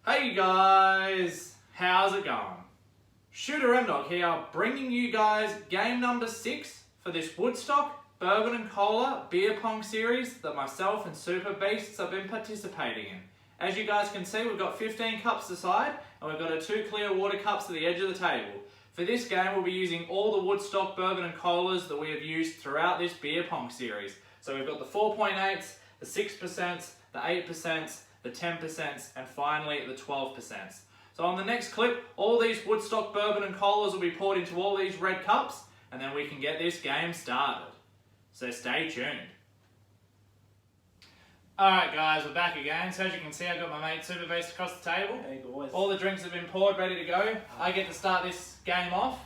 Hey guys, how's it going? Shooter M-Dog here, bringing you guys game number 6 for this Woodstock Bourbon and Cola beer pong series that myself and Super Beasts have been participating in. As you guys can see, we've got 15 cups aside and we've got 2 clear water cups to the edge of the table. For this game, we'll be using all the Woodstock Bourbon and Colas that we have used throughout this beer pong series. So we've got the 4.8s, the 6%, the 8%, the 10%, and finally the 12%. So on the next clip, all these Woodstock Bourbon and Colas will be poured into all these red cups, and then we can get this game started. So stay tuned. Alright guys, we're back again. So as you can see, I've got my mate Super Beast across the table. Hey boys. All the drinks have been poured, ready to go. I get to start this game off.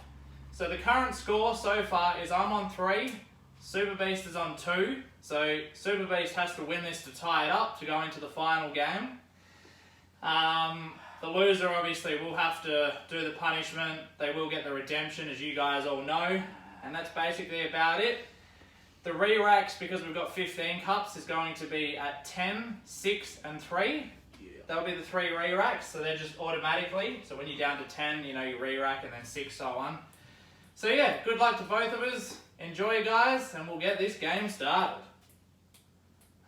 So the current score so far is I'm on 3, Super Beast is on 2. So Super Beast has to win this to tie it up to go into the final game. The loser obviously will have to do the punishment. They will get the redemption, as you guys all know. And that's basically about it. The re-racks, because we've got 15 cups, is going to be at 10, 6 and 3. Yeah. That'll be the 3 re-racks, so they're just automatically. So when you're down to 10, you know, you re-rack, and then 6, so on. So yeah, good luck to both of us. Enjoy guys, and we'll get this game started.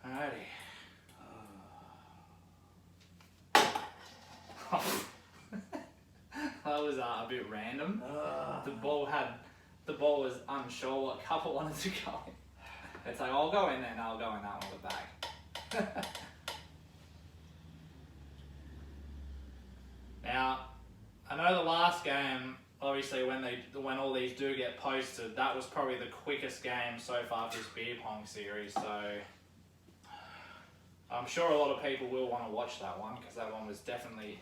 Alrighty. That was a bit random. The ball was unsure what cup it wanted to go in. It's like, I'll go in there and I'll go in that one with the bag. Now, I know the last game, obviously when all these do get posted, that was probably the quickest game so far for this beer pong series, so I'm sure a lot of people will want to watch that one, because that one was definitely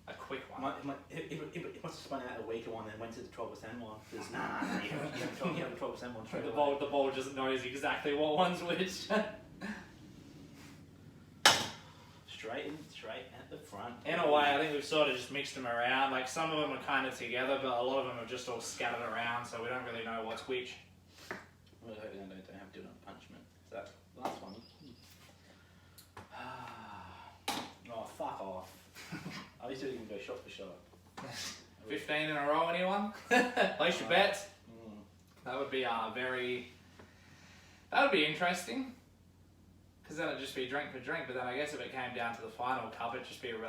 a quick one. It must have spun out a weaker one and went to the 12% one. Nah, you have the 12% one straight The away. ball just knows exactly what one's which. Straight at the front. In a way, I think we've sort of just mixed them around. Like, some of them are kind of together, but a lot of them are just all scattered around, so we don't really know what's which. I really hope they don't have to do a punishment. So that last one. Oh, fuck off. I used to even go shot for shot. 15 in a row, anyone? Place your bets. That would be that would be interesting. Because then it'd just be drink for drink, but then I guess if it came down to the final cup, it'd just be Go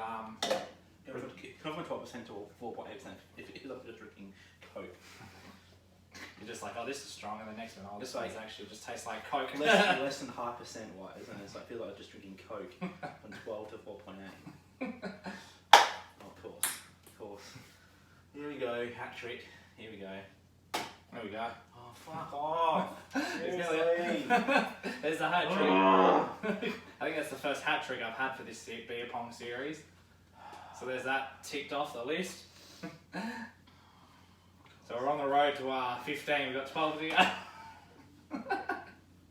from 12% to 4.8% if you're just drinking Coke. you're just like, oh, this is strong, and the next one, oh, this one's actually just tastes like Coke. Less than 0.5% white, isn't it? So I feel like I'm just drinking Coke from 12 to 4.8. Of course. Here we go, hat trick. Here we go. There we go. Oh, fuck off. Seriously. There's the hat trick. I think that's the first hat trick I've had for this beer pong series. So there's that ticked off the list. So we're on the road to 15. We've got 12 to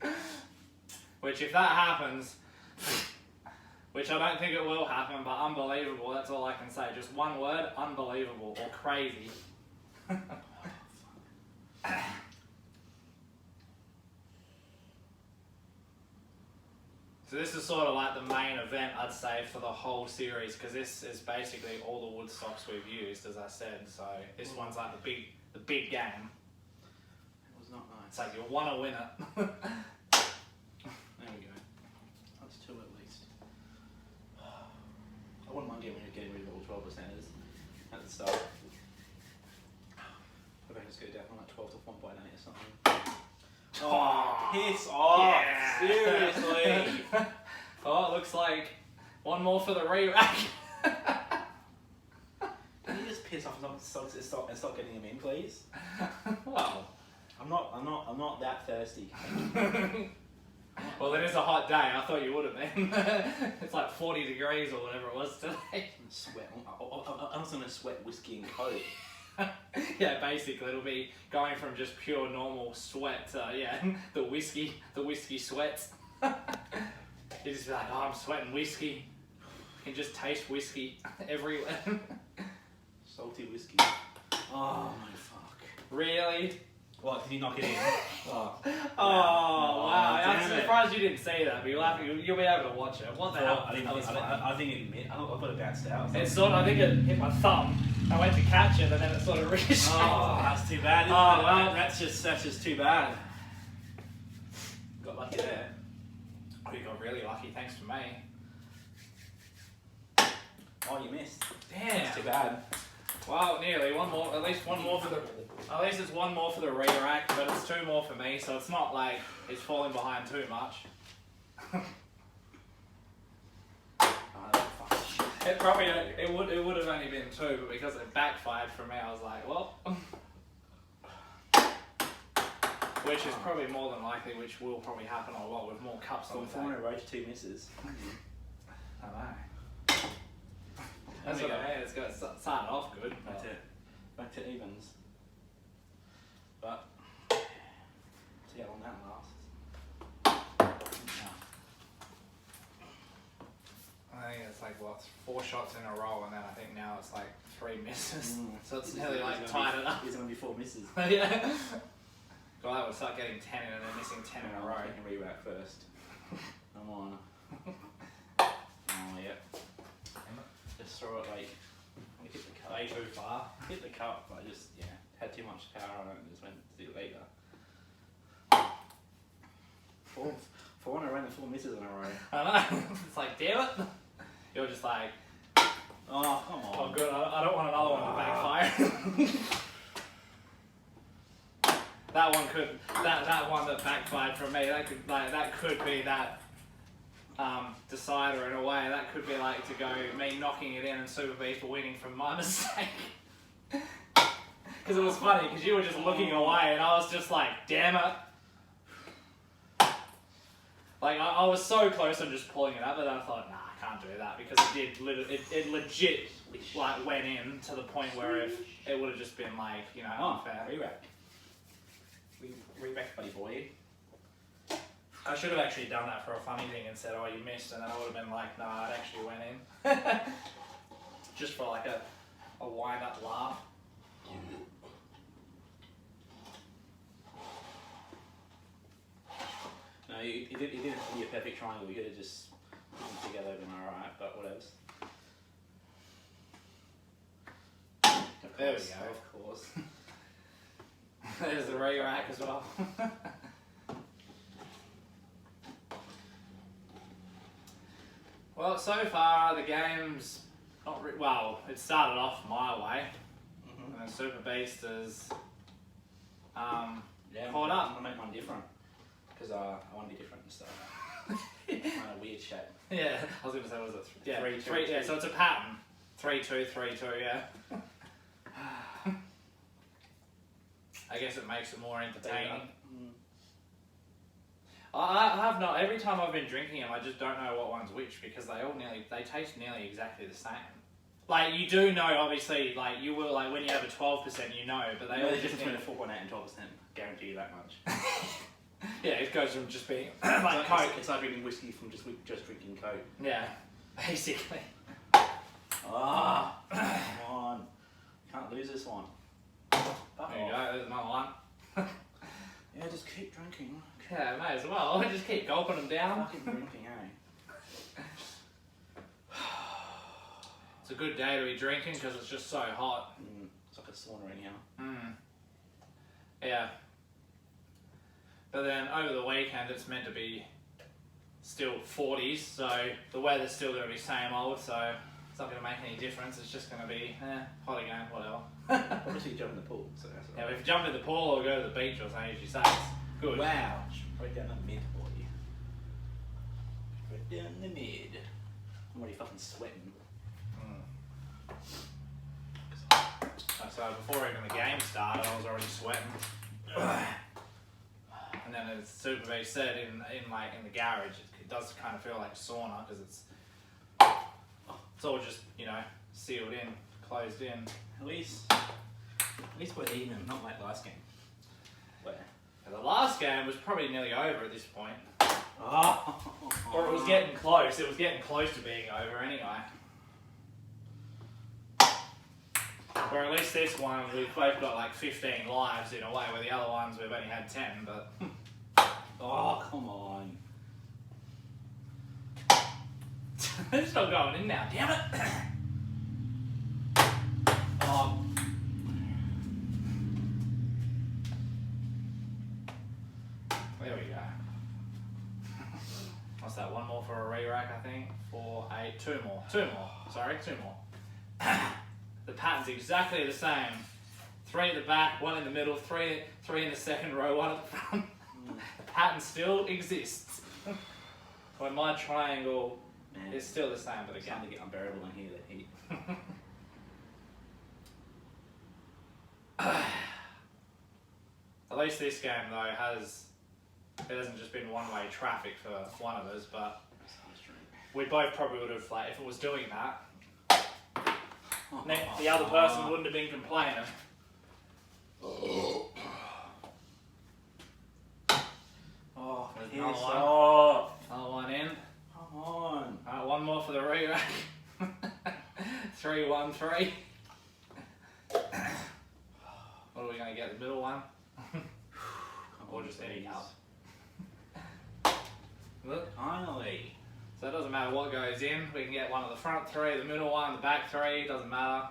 go. Which, if that happens, which I don't think it will happen, but unbelievable, that's all I can say. Just one word, unbelievable, or crazy. So this is sort of like the main event, I'd say, for the whole series, because this is basically all the Woodstocks we've used, as I said. So this one's like the big game. It was not nice. It's like you want to win it. There we go. That's 2 at least. I wouldn't mind getting rid of all 12%ers at the start. Maybe I just go down from like 12 to 1.8 or something. Oh, piss off! Yeah. Seriously! Oh, it looks like one more for the re-rack. Can you just piss off and stop getting them in, please? Well, I'm not that thirsty. well, it is a hot day. I thought you would have been. It's like 40 degrees or whatever it was today. Sweat. I'm also gonna sweat whiskey and Coke. Yeah, basically it'll be going from just pure normal sweat to the whiskey sweats. You just be like, oh, I'm sweating whiskey. You can just taste whiskey everywhere. Salty whiskey. Oh my fuck. Really? What, did you knock it in? Oh, wow. I'm damn it. surprised you didn't see that, but you'll be able to watch it. What the hell? I think it admit. I thought it bounced out. It sort of, I think it hit my thumb. I went to catch it, and then it sort of ricocheted. Oh, that's too bad, isn't Oh, it? well. That's just too bad. Got lucky there. Oh, you got really lucky, thanks to me. Oh, you missed. Damn. That's too bad. Well, nearly. One more. At least one more for the. At least it's one more for the re-rack, but it's two more for me, so it's not like it's falling behind too much. It probably it would have only been two, but because it backfired for me, I was like, well, which is probably more than likely, which will probably happen a lot with more cups on the 4 in a row to 2 misses. I know. That's what I mean. It's got started off good. That's it. Back to evens. But see how long that lasts. I think it's like what 4 shots in a row, and then I think now it's like 3 misses. So it's nearly like tied it up. There's gonna be 4 misses. Yeah. Well, I would start getting 10 in and then missing 10 in a row. I can re-rack first. Come on. Oh yep. Just throw it like hit the cup. Way too far. Hit the cup, but I just had too much power on it and just went to do it later. 4 in a row and 4 misses in a row. I know. It's like, damn it. You're just like, oh come on. oh good, I don't want another one to backfire. That one could, that one that backfired from me, that could be that decider in a way. That could be like to go me knocking it in and Super Beast winning from my mistake. Because it was funny, because you were just looking away and I was just like, damn it. Like I was so close on just pulling it up, but then I thought, nah, I can't do that because it legit like went in to the point where if it would have just been like, you know, unfair. Re-rack. Re-rack, buddy boy. I should have actually done that for a funny thing and said, oh, you missed, and then I would have been like, nah, it actually went in. Just for like a wind-up laugh. No, you didn't be a perfect triangle. You could have just put them together and alright, but whatever. There we go. Of course. There's the re-rack as well. Well, so far the game's not well. It started off my way, and then Super Beast has caught up. I'm gonna make mine different because I want to be different and stuff. Kind of weird shape. Yeah, I was gonna say, was it 3, 3? Yeah, so it's a pattern. 3-2, 3-2. Yeah. I guess it makes it more entertaining. I have not. Every time I've been drinking them, I just don't know what one's which because they taste nearly exactly the same. Like you do know, obviously, like you will, like when you have a 12%, you know, but they all the just difference between a 4.8 and 12%. Guarantee you that much. Yeah, it goes from just being like Coke. It's like drinking whiskey from just drinking Coke. Yeah, basically. Ah, come on. Can't lose this one. There you go, there's another one. Yeah, just keep drinking. Yeah, may as well. Just keep gulping them down. Fucking drinking, eh? It's a good day to be drinking because it's just so hot. It's like a sauna in here. Yeah. But then over the weekend it's meant to be still 40s, so the weather's still going to be same old, so it's not going to make any difference. It's just going to be hot again, whatever. Obviously you jump in the pool, so that's Yeah, but if you jump in the pool or go to the beach or something, as you say, it's good. Wow. Right down the mid for you. Right down the mid. I'm already fucking sweating. So before even the game started, I was already sweating. And then as Super B said, in the garage, it does kind of feel like a sauna because it's all just, you know, sealed in, closed in. At least we're even, not like last game. Where? And the last game was probably nearly over at this point. Oh. Or it was getting close. It was getting close to being over anyway. Or at least this one, we've both got like 15 lives in a way, where the other ones we've only had 10, but... Oh, come on. It's not going in now, damn it! Oh. There we go. What's that, one more for a re-rack, I think? 4, 8, two more. Sorry, two more. The pattern's exactly the same. 3 at the back, 1 in the middle, three in the second row, 1 at the front. The pattern still exists. When my triangle is still the same, but It's again. starting to get unbearable in here, the heat. At least this game though it hasn't just been one-way traffic for one of us, but we both probably would have, like, if it was doing that, the other person wouldn't have been complaining. Oh, there's another one. Another one in. Come on. Alright, one more for the re-rack. 3, 1, 3. What are we going to get, the middle one? Or just any cup? Look. Finally. So it doesn't matter what goes in, we can get one of the front 3, the middle one, the back 3, doesn't matter.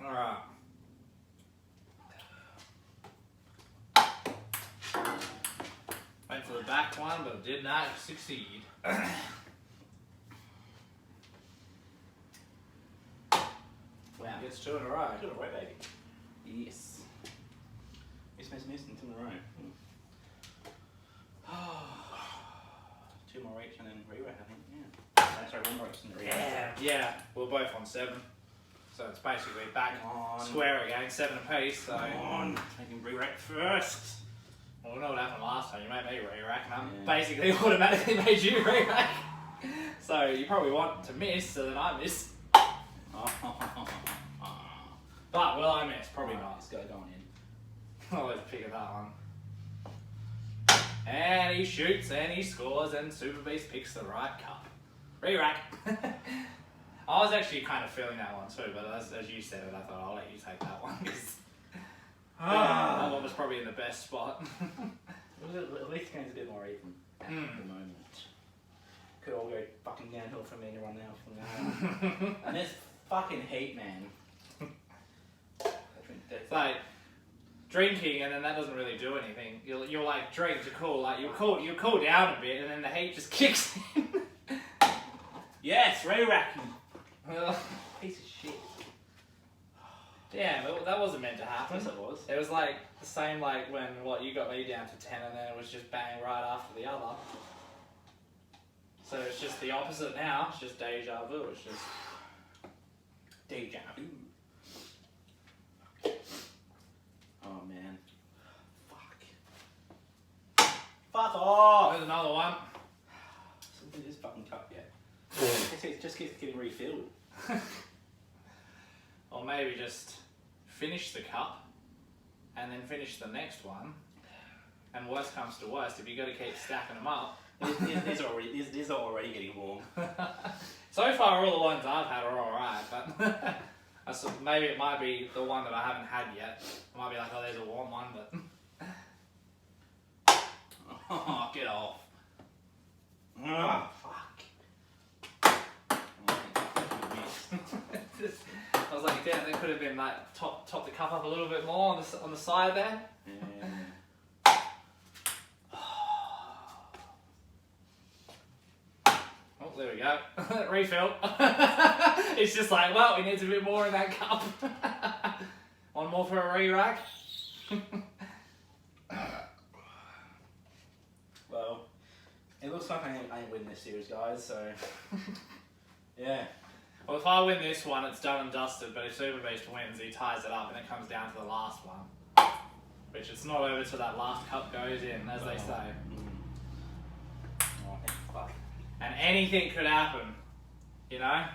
Alright. Went for the back one, but it did not succeed. Wow. Gets 2 in a row. 2 in a row, baby. Yes. Miss in a row. 2 more each and then re-rack, I think. Yeah. Sorry, 1 more each and then re-rack. Yeah, we're both on 7. So it's basically back square again, 7 apiece. So. Come on. Making re-rack first. Well, we know what happened last time. You made me re-rack, and I basically automatically made you re-rack. So you probably want to miss, so then I miss. But will I miss? Probably not. It's got to go on in. Oh, let's pick at that one. And he shoots and he scores, and Super Beast picks the right cup. Re-rack. I was actually kind of feeling that one too, but as you said it, I thought I'll let you take that one because that one was probably in the best spot. At least the game's a bit more even at the moment. Could all go fucking downhill for me and everyone else from now. And this fucking heat, man. It's like drinking, and then that doesn't really do anything. You'll like drink to cool, like you cool down a bit, and then the heat just kicks in. Yes, re-racking. Piece of shit. Damn, that wasn't meant to happen. Yes, it was. It was like the same like when you got me down to 10, and then it was just bang right after the other. So it's just the opposite now. It's just deja vu. It's just Deja vu. Oh man. Fuck off! There's another one. Something in this fucking cup yet. It just keeps getting refilled. Or maybe just finish the cup and then finish the next one. And worst comes to worst, if you got to keep stacking them up. These are already getting warm. So far, all the ones I've had are alright, but maybe it might be the one that I haven't had yet. It might be like, oh, there's a warm one, but. Oh, get off. Oh, fuck. I was like, damn, they could have been like top the cup up a little bit more on the side there. Yeah. Oh, there we go. Refill. It's just like, well, we need a bit more in that cup. One more for a re-rack. Well, it looks like I ain't winning this series, guys, so... Yeah. Well, if I win this one, it's done and dusted, but if Super Beast wins, he ties it up and it comes down to the last one. Which it's not over till that last cup goes in, as they say. Oh, fuck. And anything could happen, you know?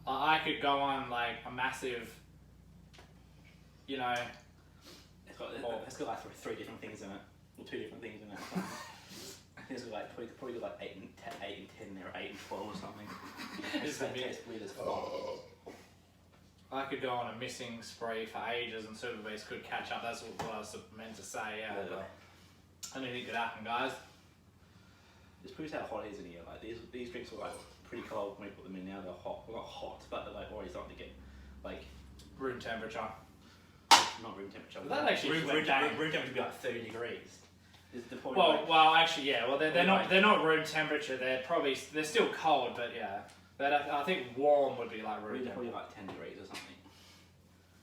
I could go on like a massive, you know... It's got like 3 different things in it. Or 2 different things in it. It's got like, probably got like 8 and 10 there, 8 and 12 or something. It's gonna taste weird as fuck. I could go on a missing spree for ages and Super Beast could catch up. That's what I was meant to say, yeah. But anything could happen, guys. Just proves how hot it is in here. Like these drinks were like pretty cold when we put them in. Now they're hot. Well, not hot, but they're like already starting to get like room temperature. Not room temperature. But that actually room temperature would be like 30 degrees. Is the point well, actually, yeah. Well, they're not room temperature. They're still cold, but yeah. But I think warm would be like room temperature. Probably like 10 degrees or something.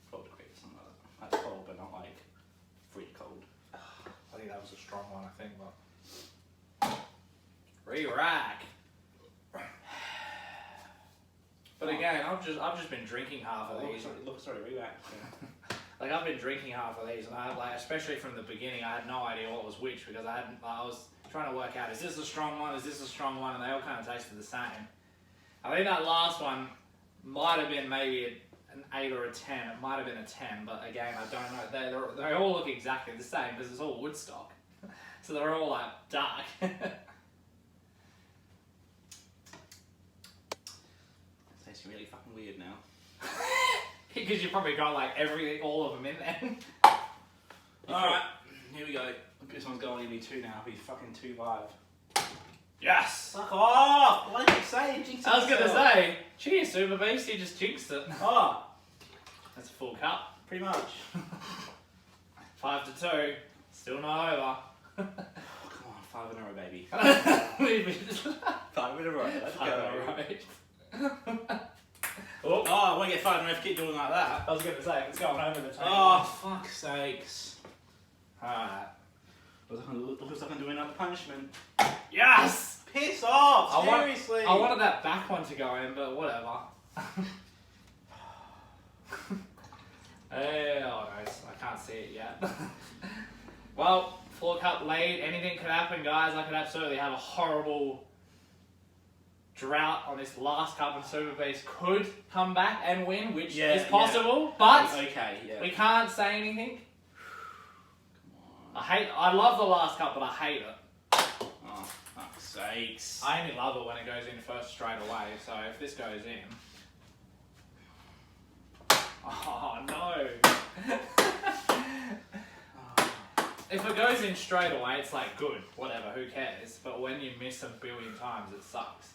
12 degrees, something like that. That's cold, but not like fridge cold. I think that was a strong one. I think, but re-rack. But again, I've just been drinking half of these. Sorry, re-rack. Like I've been drinking half of these, and I like, especially from the beginning, I had no idea what was which because I was trying to work out, is this a strong one? Is this a strong one? And they all kind of tasted the same. I think that last one might have been maybe an 8 or a 10. It might have been a 10, but again, I don't know. They all look exactly the same because it's all Woodstock, so they're all like dark. Tastes really fucking weird now. Because you probably got like all of them in there. Alright, here we go. This one's going to be 2 now. He's fucking 2 vibe. Yes! Fuck off! What did you say? Jinx I was going to say, cheers, Super Beast, you just jinxed it. Oh! That's a full cup. Pretty much. 5 to 2. Still not over. Come on, 5 in a row, baby. 5 in a row. Let's go. Oh, I want to get 5 in a row if you keep doing like that. I was going to say, it's going over the table. Oh, fuck's sakes. Alright. Looks like I'm doing another punishment. Yes! Piss off! Seriously! I wanted that back one to go in, but whatever. Hey, oh, nice. I can't see it yet. Well, 4 cup lead. Anything could happen, guys. I could absolutely have a horrible drought on this last cup, and Super Beast could come back and win, which is possible. But we can't say anything. I love the last cup, but I hate it. Oh, fuck's sakes. I only love it when it goes in first straight away, so if this goes in... Oh, no. If it goes in straight away, it's like, good, whatever, who cares? But when you miss a billion times, it sucks.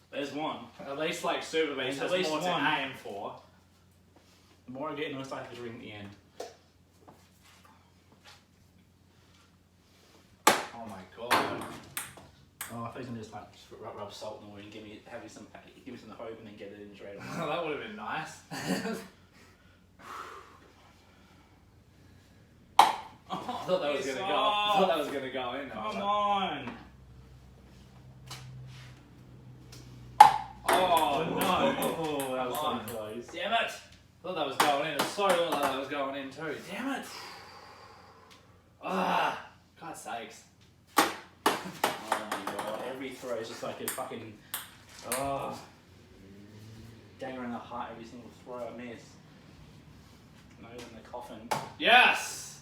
There's one. At least like Super Beast has more to aim for. The more I get, the less I have to drink at the end. Oh my god. Oh, I thought he was gonna just like rub salt in the wound and give me some of the hope and then get it in straight away. Oh, that would have been nice. I thought that was gonna go. I thought that was gonna go in. Come on. Oh no! Oh, that was so close. Damn it! I thought that was going in. It was so good that that was going in too. Damn it! Ah! God's sakes. Oh my god, every throw is just like a fucking dagger in the heart every single throw I miss. Nose in the coffin. Yes!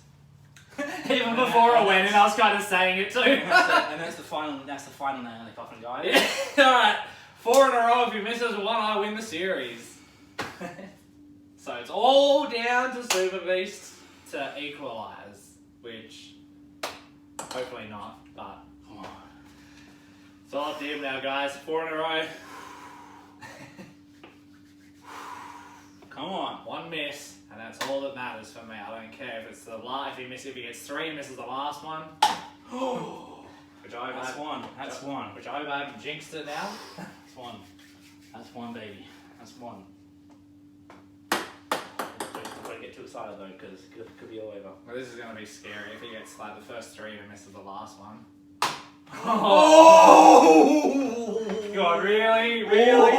Even before I went in, I was kind of saying it too. and that's the final nail in the coffin, guys. Yeah, alright. 4 in a row. If he misses 1, I win the series. So it's all down to Super Beast to equalise, which hopefully not, but it's all up to him now, guys. 4 in a row. Come on. 1 miss, and that's all that matters for me. I don't care if it's the last. If he gets 3 and misses the last one. Which I hope That's one. Which I hope I haven't jinxed it now. That's 1. That's 1, baby. That's 1. Don't get too excited though, because it could be all over. Well, this is going to be scary if he gets like the first 3 and misses the last one. Oh! God, really? Really?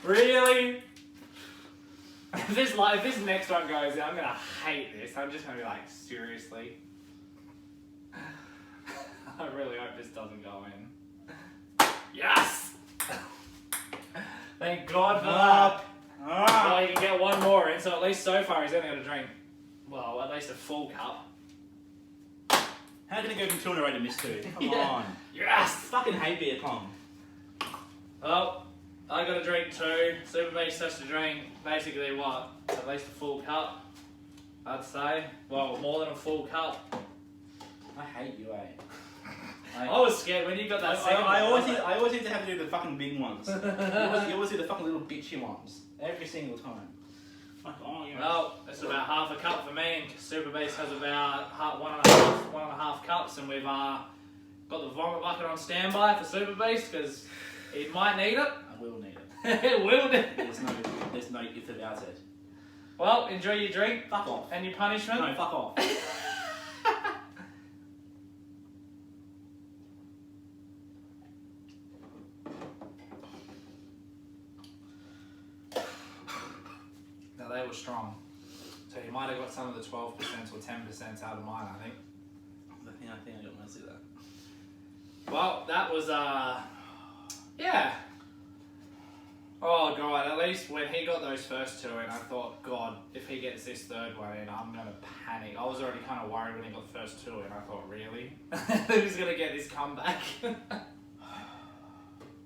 Really? If this next one goes in, I'm going to hate this. I'm just going to be like, seriously? I really hope this doesn't go in. Yes! Thank God for that. Well, he can get 1 more in, so at least so far he's only going to drink, well, at least a full cup. How can it go from 2 in a row to miss 2? Come Yeah. on. Yes! Fucking hate beer pong. Well, I got to drink 2. Super Beast has to drink basically what? At least a full cup, I'd say. Well, more than a full cup. I hate you, eh? I was scared when you got that second I one. always seem to have to do the fucking big ones. you always do the fucking little bitchy ones. Every single time. Like, oh, you know. Well, it's about half a cup for me, and Super Beast has about one and a half cups, and we've got the vomit bucket on standby for Super Beast because he might need it. I will need it. It will need it. There's no if about it. Well, enjoy your drink. Fuck off. And your punishment. No, fuck off. Now they were strong. So you might have got some of the 12% or 10% out of mine, I think. I think I got most of that. Well, that was, yeah. Oh, God, at least when he got those first 2 in, I thought, God, if he gets this third one in, I'm going to panic. I was already kind of worried when he got the first 2 in. I thought, really? Who's going to get this comeback?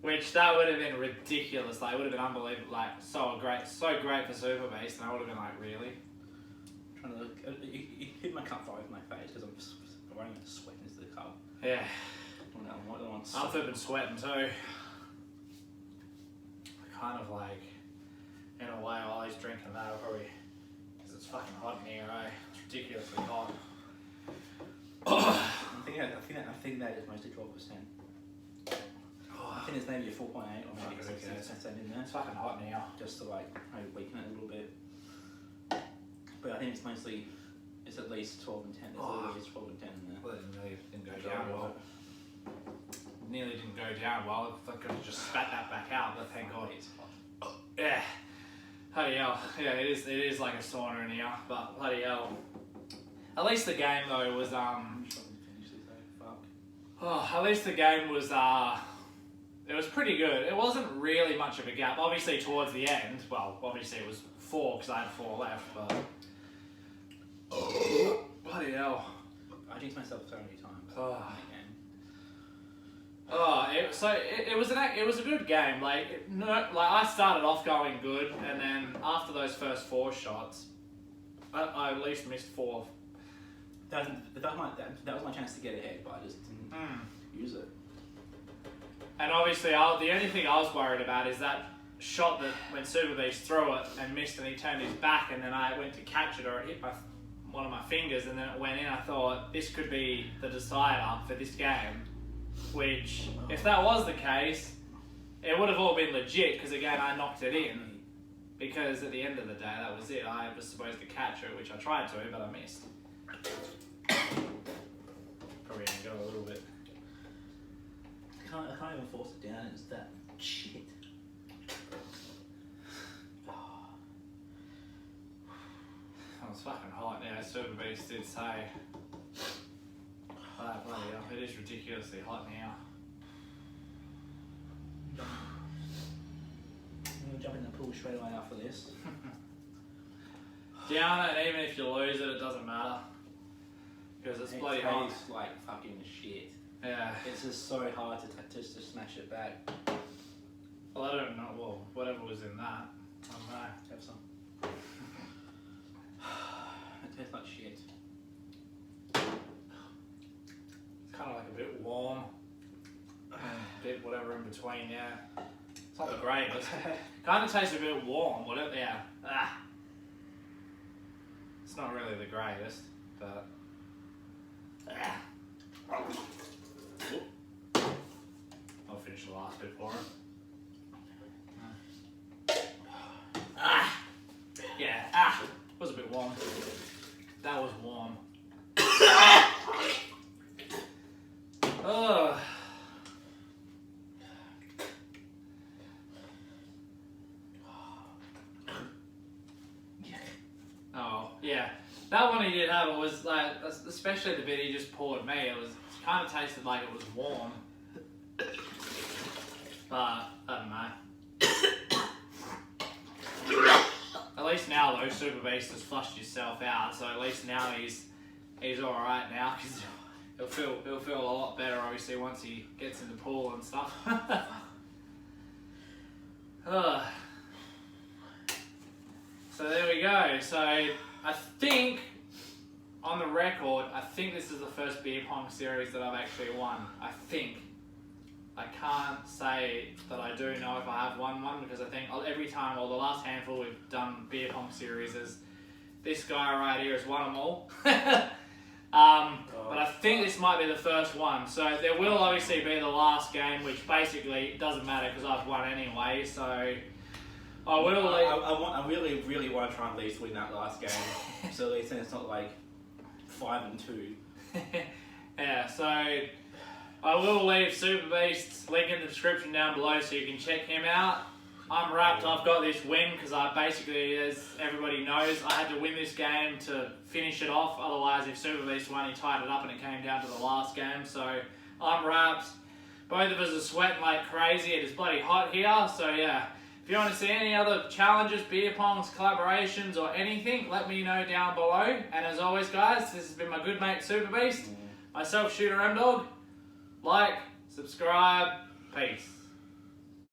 Which, that would have been ridiculous. Like, it would have been unbelievable. Like, so great for Super Beast, and I would have been like, really? Trying to look. You hit my cup right with my face because I'm running out of sweat into the cup. Yeah. I'm I've been sweating too. Kind of like, in a way, while he's drinking that, I'll probably, because it's fucking hot in here, eh? It's ridiculously hot. I think that is mostly 12%. I think it's maybe a 4.8 or maybe 6% in there. It's fucking hot in here. Just to like maybe weaken it a little bit. But I think it's mostly, it's at least 12 and 10. There's at least 12 and 10 in there. Well, it didn't go down well. Nearly didn't go down well. I could have just spat that back out, but thank God. Yeah. Bloody hell. Yeah, it is like a sauna in here, but bloody hell. At least the game though was at least the game was it was pretty good. It wasn't really much of a gap. Obviously towards the end, well, obviously it was 4 because I had 4 left, but bloody hell. I jinxed myself so many times. It was a good game. Like I started off going good, and then after those first 4 shots, I at least missed 4. That was my chance to get ahead, but I just didn't use it. And obviously, the only thing I was worried about is that shot that when Super Beast threw it and missed, and he turned his back, and then I went to catch it, or it hit one of my fingers, and then it went in. I thought this could be the decider for this game. Which, if that was the case, it would have all been legit, because again, I knocked it in. Because at the end of the day, that was it. I was supposed to catch it, which I tried to, but I missed. Probably only got a little bit. I can't even force it down, it's that shit. It was fucking hot. Yeah, Super Beast did say. Bloody hell, it is ridiculously hot in here. I'm going to jump in the pool straight away after this. Down it, and even if you lose it, it doesn't matter. Because it's bloody hot. It tastes like fucking shit. Yeah. It's just so hard to smash it back. Well, I don't know. Well, whatever was in that. I don't know. Have some. It tastes like shit. It's kind of like a bit warm. A bit whatever in between, yeah. It's not the greatest. Kind of tastes a bit warm, whatever, yeah. It's not really the greatest, but... I'll finish the last bit for him. Yeah, was a bit warm. That was warm. Ugh. Oh, yeah. That one he did have, it was like, especially the bit he just poured me, it kind of tasted like it was warm. But, I don't know. At least now though, Super Beast has flushed himself out, so at least now he's alright now, because He'll feel a lot better, obviously, once he gets in the pool and stuff. So there we go. So I think, on the record, I think this is the first beer pong series that I've actually won. I think. I can't say that I do know if I have won one, because I think every time, or the last handful we've done beer pong series, this guy right here has won them all. But I think this might be the first one. So there will obviously be the last game, which basically doesn't matter because I've won anyway. So I will. I really, really want to try and at least win that last game. So at least then it's not like 5-2. Yeah. So I will leave Super Beast's link in the description down below so you can check him out. I'm wrapped. I've got this win because I basically, as everybody knows, I had to win this game to finish it off. Otherwise, if Super Beast won, he tied it up and it came down to the last game. So I'm wrapped. Both of us are sweating like crazy. It is bloody hot here. So yeah, if you want to see any other challenges, beer pongs, collaborations, or anything, let me know down below. And as always, guys, this has been my good mate Super Beast. Myself, Shooter M Dog. Like, subscribe, peace.